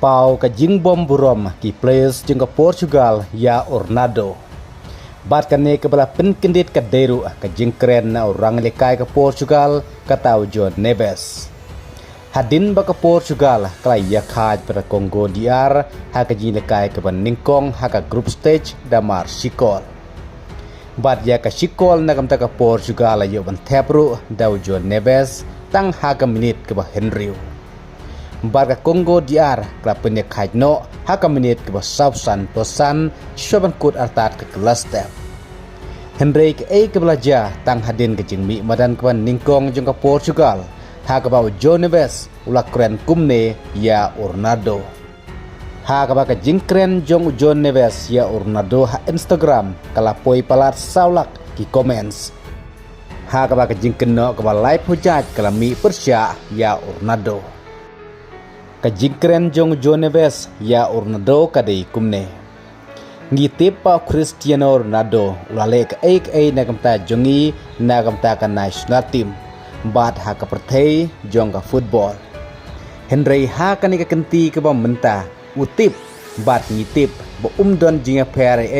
pau ka jingbom burom ki players jengka Portugal ya Ornado. Bat kane ke bala penkendit ka deru ka jingkren na orang lekai ke Portugal katau John Neves. Hadin ba ka Portugal kalai ya khaj pada Congo DR ha ka jing lekai ke Ningkong ha ka group stage damar Sikol. Bat ya ka Sikol na kamta ka Portugal ayo ban thepru dau John Neves tang ha ka minit ke ba Henry. Barga Congo DR klap penyek hajno haka menit ke Southsan Posan syoban kut artat ke kelas step. Henry ke belajar tang hadin ke jingmi madan ke Ningkong jeng ke Portugal haka bau John Neves ulak keren kumne ya Ornado. Haka baka jingkren jong John Neves ya Ornado ha Instagram kalapoi palat saulak ki comments. Haka baka jingkeno ke live hujat kalami persya ya Ornado. Kajingkren jong John Neves ya Ornado kadai kumne. Ngitip pa Cristiano Ronaldo ulale ka nagamta jongi nagamta ka national team. Bat ha ka perthei jong ka football. Henry ha ka ni ka kenti ka ba menta utip bat ngitip ba umdon jinga pere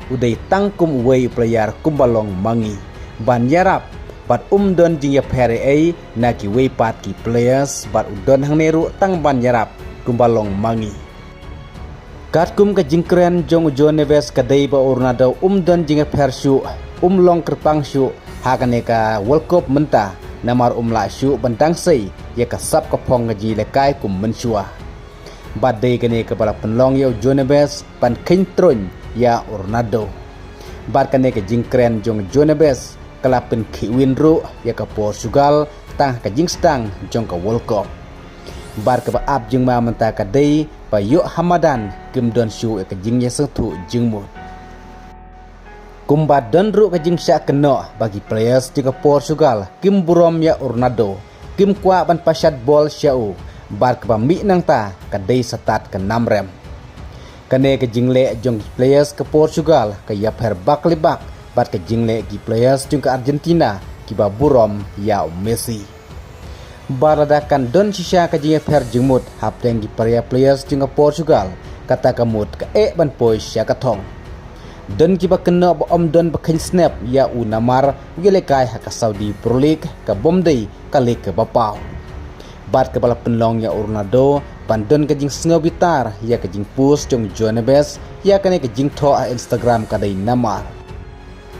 udai tangkum uwei player kumbalong mangi. Ban yarap bat umdon jing ya pere na ki wei pat ki players bat udon hang neru tang ban yarap kumbalong mangi. Kat kum ka jingkren jong John Neves kadai ba Ornado umdon jing ya persyu umlong kerpang syu hakane ka World Cup menta namar umla syu bantang sei ya ka sap ka phong ngaji lekai kum mensua. Bat dei kane ka bala penlong yo John Neves pan kintron ya Ornado. Bat kane ka jingkren jong John Neves kalapin kiwinru ya ke Portugal tang ka jingstang jong ka World Cup. Bar ka baap jing ma menta ka dei pa yo Hamadan kim don shu ka jing ya sentu jingmut. Kumbat don ru ka jing sya keno bagi players di ka Portugal kim burom ya Ornado kim kwa ban pasat bol syau bar ka mi nang ta ka dei satat ka namrem. Kane ka jingle jong players ke Portugal ka ya per baklibak bat ke jingle gi players jung ke Argentina ki ba burom ya Messi. Baradakan don sisa ka jinge per jingmut hapteng gi players jung ke Portugal kata kamut ke ban poi sya ka thong. Don ki ba kena ba om don ba khin snap ya unamar gele kai ha ka Saudi Pro League ka bomdei ka lik ke bapau. Bat ke bala penlong ya Ornado pandon ke jing sngobitar ya ke jing post jong John Neves ya kane ke jing tho a Instagram kadai namar.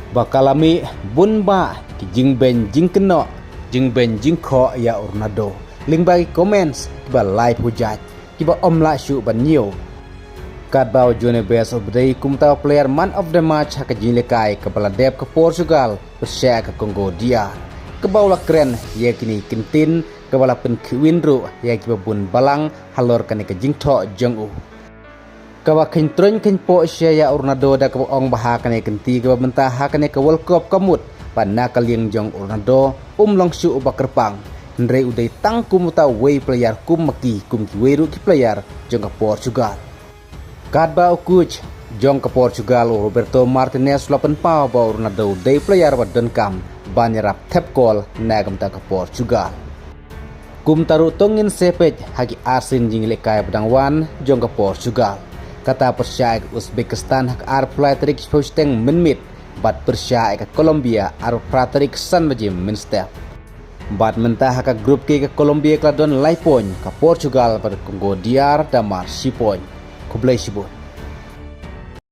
Bakalami bunba ki jingben jingkeno jingben jingkho ya Ornado ling bagi comments kiba live hujat kiba omla syu ban new kat bau John Neves obdei kumta player man of the match ha ka jinglekai ke baladep ke Portugal bersya ke Congo DR ke bau la keren ya kini kintin ke bala pen kwinru ya kiba bun balang halor kane ke jingtho jong kawa kintron kin po siya ya Ornado da ka ong bahakane kenti ka benta hakane ka World Cup kamut panna ka liang jong Ornado umlong syu ubakerpang ndre udai tang kumuta way player kumaki kumki weru ki player jong ka Portugal kadba ukuj jong ka Portugal Roberto Martinez lapan pa ba Ornado day player wadon kam banyarap tap call nagam ta ka Portugal kum taru tongin sepej hagi asin jingle kay badangwan jong ka Portugal kata persya ke Uzbekistan hak ar Flatrik posteng menmit bat persya ke Colombia ar Flatrik san majim menstep bat mentah hak grup ke Colombia kladon laipon ke Portugal pada Congo DR damar sipon kublai sibut.